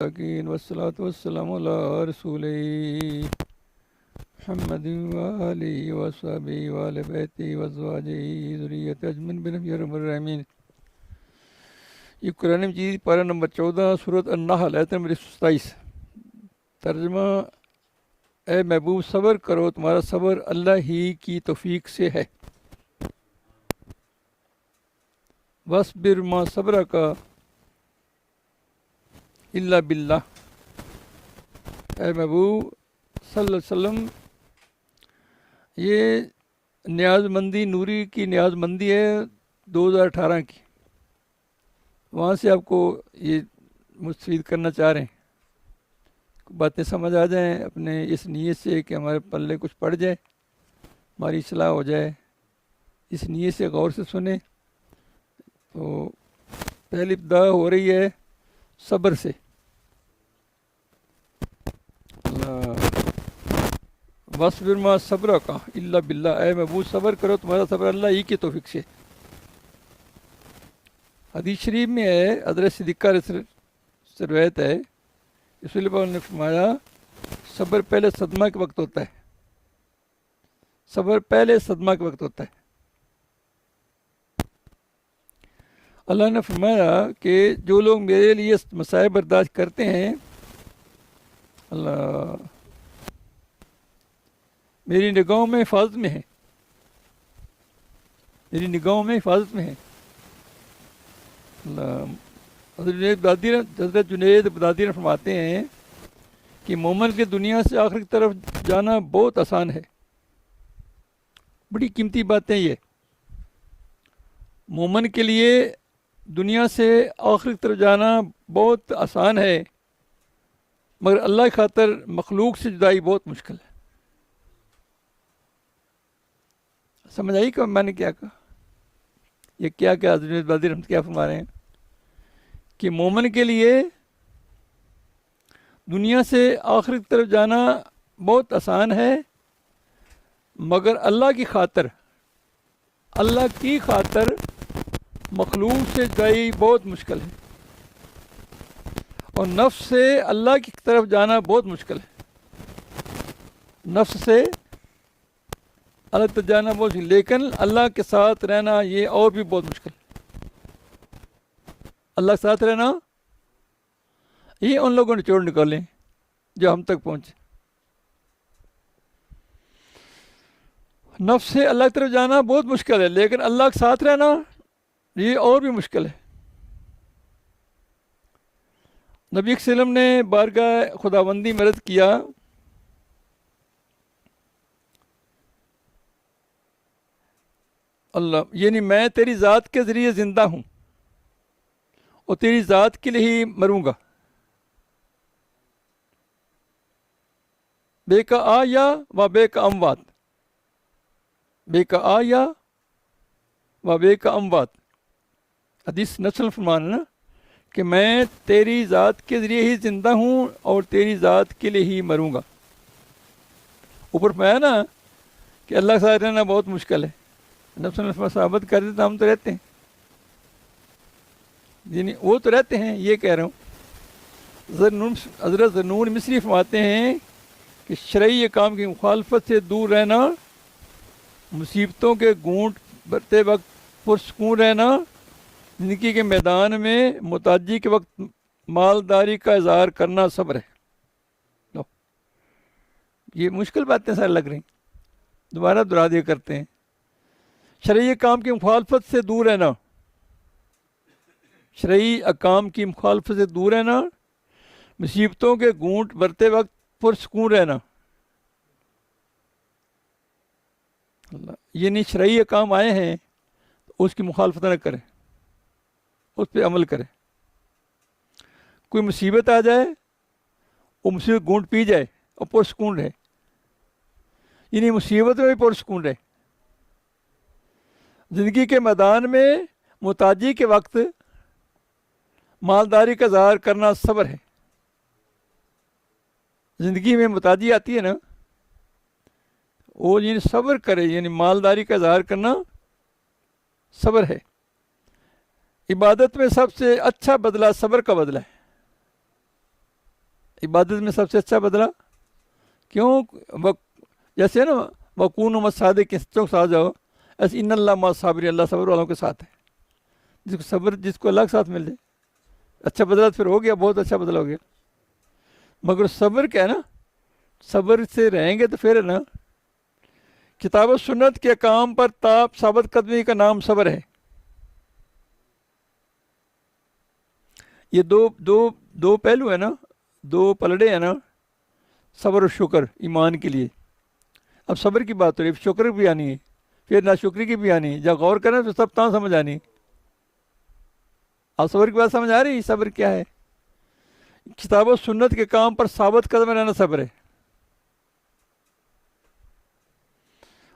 والصلاة والسلام على رسول محمد وآله وصحبه وآل بیتہ وازواجہ ذریۃ اجمعین برحمتہ یا ارحم الراحمین۔ یہ قرآن مجید پارہ نمبر 14 سورۃ النحل آیت نمبر 27۔ ترجمہ: اے محبوب صبر کرو، تمہارا صبر اللہ ہی کی توفیق سے ہے۔ وَاصْبِرْ مَا صَبْرَكَ الا باللہ۔ اے محبوب صلی اللہ علیہ وسلم، یہ نیاز مندی نوری کی نیاز مندی ہے 2018 کی، وہاں سے آپ کو یہ مستفید کرنا چاہ رہے ہیں، باتیں سمجھ آ جائیں اپنے اس نیت سے کہ ہمارے پلے کچھ پڑ جائے، ہماری اصلاح ہو جائے، اس نیت سے غور سے سنیں۔ تو پہلی ابتدا ہو رہی ہے صبر سے۔ وَاصْبِرْ مَا صَبْرَكَ إِلَّا بِاللَّهِ۔ اے محبوب صبر کرو، تمہارا صبر اللہ ہی کی توفیق سے۔ حدیث شریف میں ہے، حضرت صدیقہ سے روایت ہے، رسول اللہ نے فرمایا صبر پہلے صدمہ کے وقت ہوتا ہے، صبر پہلے صدمہ کے وقت ہوتا ہے۔ اللہ نے فرمایا کہ جو لوگ میرے لیے مصائب برداشت کرتے ہیں، اللہ میری نگاہوں میں حفاظت میں ہے، میری نگاہوں میں حفاظت میں ہے۔ اللہ حضرت جنید بغدادی نے فرماتے ہیں کہ مومن کے دنیا سے آخر کی طرف جانا بہت آسان ہے۔ بڑی قیمتی باتیں یہ، مومن کے لیے دنیا سے آخر کی طرف جانا بہت آسان ہے، مگر اللہ کی خاطر مخلوق سے جدائی بہت مشکل ہے۔ سمجھ آئی کہ میں نے کیا کہا؟ یہ کیا حضرت بغدادی رحمۃ کیا فرما رہے ہیں کہ مومن کے لیے دنیا سے آخر کی طرف جانا بہت آسان ہے، مگر اللہ کی خاطر مخلوق سے جدائی بہت مشکل ہے، اور نفس سے اللہ کی طرف جانا بہت مشکل ہے۔ نفس سے اللہ تک جانا بہت مشکل، لیکن اللہ کے ساتھ رہنا یہ اور بھی بہت مشکل ہے۔ اللہ کے ساتھ رہنا یہ ان لوگوں نے چوڑ نکالے جو ہم تک پہنچے۔ نفس سے اللہ کی طرف جانا بہت مشکل ہے، لیکن اللہ کے ساتھ رہنا یہ اور بھی مشکل ہے۔ نبی صلی اللہ علیہ وسلم نے بارگاہ خداوندی میں عرض کیا، اللہ یعنی میں تیری ذات کے ذریعے زندہ ہوں اور تیری ذات کے لیے ہی مروں گا۔ بے کا آیا و بے کا اموات، بے کا آیا و بے کا اموات۔ حدیث نسل فرمانا کہ میں تیری ذات کے ذریعے ہی زندہ ہوں اور تیری ذات کے لیے ہی مروں گا۔ اوپر فرمایا نا کہ اللہ کے ساتھ رہنا بہت مشکل ہے، نفس نے ثابت کر دیتا ہم تو رہتے ہیں، یعنی وہ تو رہتے ہیں، یہ کہہ رہا ہوں۔ حضرت ذنون مصری فرماتے ہیں کہ شرعی کام کی مخالفت سے دور رہنا، مصیبتوں کے گھونٹ بھرتے وقت پرسکون رہنا، زندگی کے میدان میں محتاجی کے وقت مالداری کا اظہار کرنا صبر ہے۔ لو یہ مشکل باتیں سارے لگ رہی، دوبارہ دہرا دیا کرتے ہیں۔ شرعی کام کی مخالفت سے دور رہنا، شرعی احکام کی مخالفت سے دور رہنا، مصیبتوں کے گھونٹ بھرتے وقت پرسکون رہنا۔ اللہ یعنی شرعی احکام آئے ہیں تو اس کی مخالفت نہ کریں، اس پہ عمل کریں۔ کوئی مصیبت آ جائے، وہ مصیبت گھونٹ پی جائے اور پرسکون رہے، یعنی مصیبت میں بھی پرسکون رہے۔ زندگی کے میدان میں محتاجی کے وقت مالداری کا اظہار کرنا صبر ہے۔ زندگی میں محتاجی آتی ہے نا، وہ یعنی صبر کرے، یعنی مالداری کا اظہار کرنا صبر ہے۔ عبادت میں سب سے اچھا بدلہ صبر کا بدلہ ہے۔ عبادت میں سب سے اچھا بدلہ کیوں؟ جیسے نا وکون مسادے کے سچوں کے ساتھ جاؤ، ایسے ان اللہ مع صابرین، اللہ صبر والوں کے ساتھ ہے. جس کو صبر، جس کو اللہ کے ساتھ مل جائے اچھا بدلہ پھر ہو گیا، بہت اچھا بدلہ ہو گیا. مگر صبر کیا ہے نا، صبر سے رہیں گے تو پھر ہے نا، کتاب و سنت کے کام پر تاب ثابت قدمی کا نام صبر ہے. یہ دو پہلو ہیں نا، دو پلڑے ہیں نا، صبر و شکر ایمان کے لیے. اب صبر کی بات ہو رہی ہے، شکر بھی آنی ہے، پھر ناشکری کی بھی آنی ہے. جب غور کریں تو سب تاں سمجھ آنی ہے. اب صبر کی بات سمجھ آ رہی ہے؟ صبر کیا ہے؟ کتاب و سنت کے کام پر ثابت قدم رہنا صبر ہے.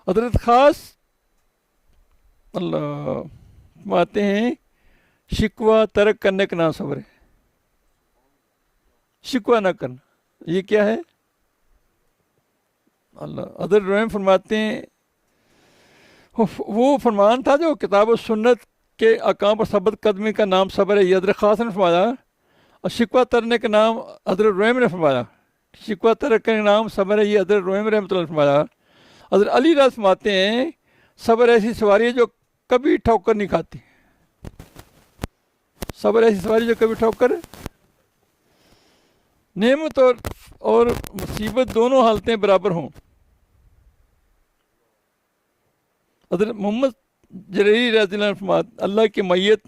حضرت خاص اللہ فرماتے ہیں شکوہ ترک کرنے کا نام صبر ہے. شکوہ نہ کرنا یہ کیا ہے؟ اللہ حضرت رحم فرماتے ہیں وہ فرمان تھا جو کتاب و سنت کے احکام پر ثابت قدمی کا نام صبر ہے، یہ حضرت خاص نے فرمایا. اور شکوہ ترنے کا نام حضرت رحم نے فرمایا. شکوہ ترک کا نام صبر ہے، یہ حضرت رحم رحمۃ اللہ نے فرمایا. حضرت علی رض فرماتے ہیں صبر ایسی سواری ہے جو کبھی ٹھوکر نہیں کھاتی. صبر ایسی سواری جو کبھی ٹھوکر، نعمت اور مصیبت دونوں حالتیں برابر ہوں. حضرت محمد جریری رضی اللہ عنہ فرماتے اللہ کی میت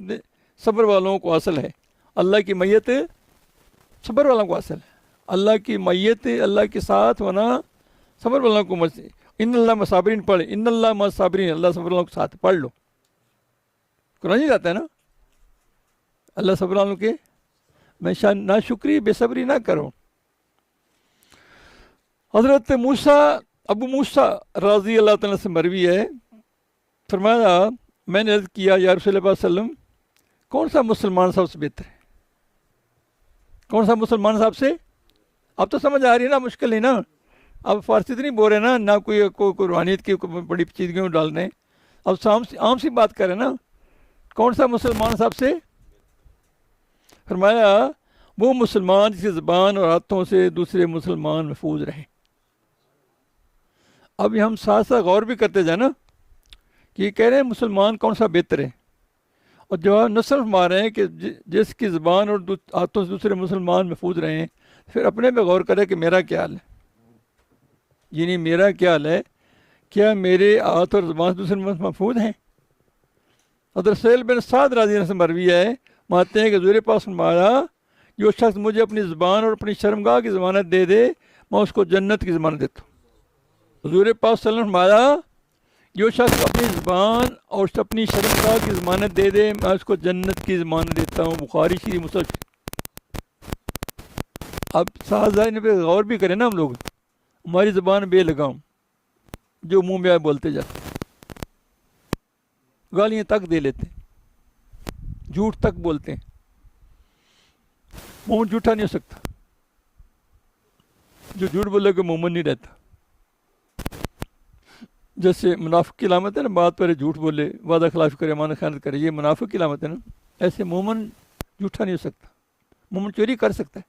صبر والوں کو حاصل ہے. اللہ کی میت صبر والوں کو حاصل ہے. اللہ کی میت، اللہ کے ساتھ ہونا صبر والوں کو مسئلہ. ان اللہ مصابرین پڑھ، ان اللہ مصابرین، اللہ صبر والوں کے ساتھ پڑھ لو. قرآن ہی جاتا ہے نا، اللہ صبر والوں کے میں نا شکری بے صبری نہ کرو. حضرت موسیٰ ابو موسیٰ رضی اللہ تعالیٰ سے مروی ہے، فرمایا میں نے عرض کیا یا رسول اللہ صلی اللہ علیہ وسلم کون سا مسلمان سب سے بہتر ہے؟ کون سا مسلمان صاحب سے؟ اب تو سمجھ آ رہی ہے نا، مشکل نہیں نا. اب فارسی تو نہیں بول رہے نا، نہ کوئی روحانیت کی بڑی چیزوں ڈال رہے ہیں. اب عام سی بات کریں نا، کون سا مسلمان صاحب سے؟ فرمایا وہ مسلمان جس کی زبان اور ہاتھوں سے دوسرے مسلمان محفوظ رہے. اب ہم ساتھ ساتھ غور بھی کرتے جائیں نا کہ یہ کہہ رہے ہیں مسلمان کون سا بہتر ہے، اور جواب نصر فرما رہے ہیں کہ جس کی زبان اور ہاتھوں سے دوسرے مسلمان محفوظ رہے ہیں. پھر اپنے پہ غور کرے کہ میرا کیا حال ہے، یعنی میرا کیا حال ہے، کیا میرے ہاتھ اور زبان سے دوسرے محفوظ ہیں؟ حضرت سہیل بن سعد رضی اللہ عنہ سے مروی ہے، مانتے ہیں کہ حضور پاک فرمایا جو شخص مجھے اپنی زبان اور اپنی شرمگاہ کی ضمانت دے دے میں اس کو جنت کی ضمانت دیتا ہوں. حضور پاک صلی اللہ علیہ وسلم فرمایا جو شخص اپنی زبان اور اپنی شرمگاہ کی ضمانت دے دے میں اس کو جنت کی ضمانت دیتا ہوں. بخاری شریف مسلم. اب سازائن پہ غور بھی کریں نا ہم لوگ، ہماری زبان بے لگام جو منہ میں آئے بولتے جاتے، گالیاں تک دے لیتے، جھوٹ تک بولتے ہیں. مومن جھوٹا نہیں ہو سکتا، جو جھوٹ بولے کہ مومن نہیں رہتا. جیسے منافق کی علامت ہے نا، بات پر جھوٹ بولے، وعدہ خلافی کرے، امانت خیانت کرے، یہ منافق کی علامت ہے نا. ایسے مومن جھوٹا نہیں ہو سکتا. مومن چوری کر سکتا ہے،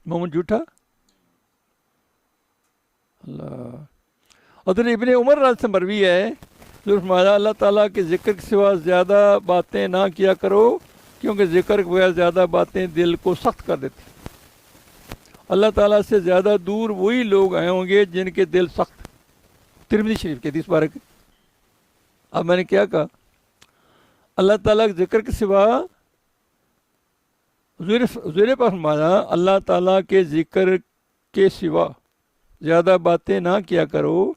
مومن جھوٹا. اللہ حضرت ابن عمر رضی سے مروی ہے، جو فرمایا اللہ تعالیٰ کے ذکر کے سوا زیادہ باتیں نہ کیا کرو کیونکہ ذکر کے بغیر زیادہ باتیں دل کو سخت کر دیتی. اللہ تعالیٰ سے زیادہ دور وہی لوگ آئے ہوں گے جن کے دل سخت. ترمذی شریف کے حدیث مبارک. اب میں نے کیا کہا؟ اللہ تعالیٰ کے ذکر کے سوا حضور پر فرمایا اللہ تعالیٰ کے ذکر کے سوا زیادہ باتیں نہ کیا کرو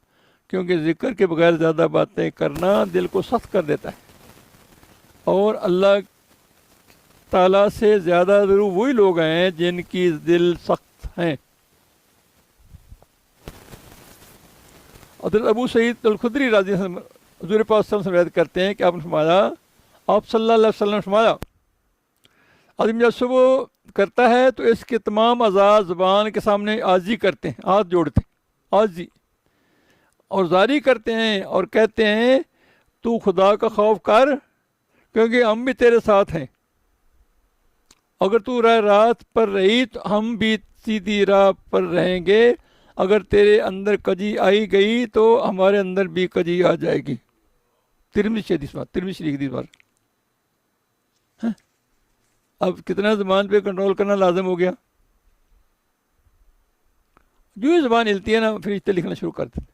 کیونکہ ذکر کے بغیر زیادہ باتیں کرنا دل کو سخت کر دیتا ہے. اور اللہ تعالیٰ سے زیادہ ضرور وہی لوگ ہیں جن کی دل سخت ہیں. حضرت ابو سعید الخدری رضی اللہ عنہ حضور پاک صلی اللہ علیہ وسلم سے روایت کرتے ہیں کہ آپ نے فرمایا، آپ صلی اللہ علیہ وسلم نے فرمایا آدمی جب صبح کرتا ہے تو اس کے تمام اعضاء زبان کے سامنے عاجزی کرتے ہیں، ہاتھ جوڑتے ہیں عاجزی، اور زاری کرتے ہیں اور کہتے ہیں تو خدا کا خوف کر کیونکہ ہم بھی تیرے ساتھ ہیں. اگر تو راہ راست پر رہی تو ہم بھی سیدھی راہ پر رہیں گے، اگر تیرے اندر کجی آئی گئی تو ہمارے اندر بھی کجی آ جائے گی۔ ترمذی شریف حدیث بار۔ اب کتنا زبان پہ کنٹرول کرنا لازم ہو گیا۔ جو ہی زبان ہلتی ہے نا فرشتے لکھنا شروع کر دیتے۔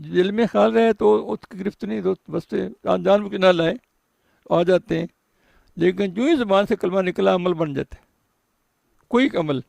دل میں خیال رہے تو اس کی گرفت نہیں، تو بس جان بوجھ کے نہ لائے، آ جاتے ہیں، لیکن جو ہی زبان سے کلمہ نکلا عمل بن جاتا ہے، کوئی عمل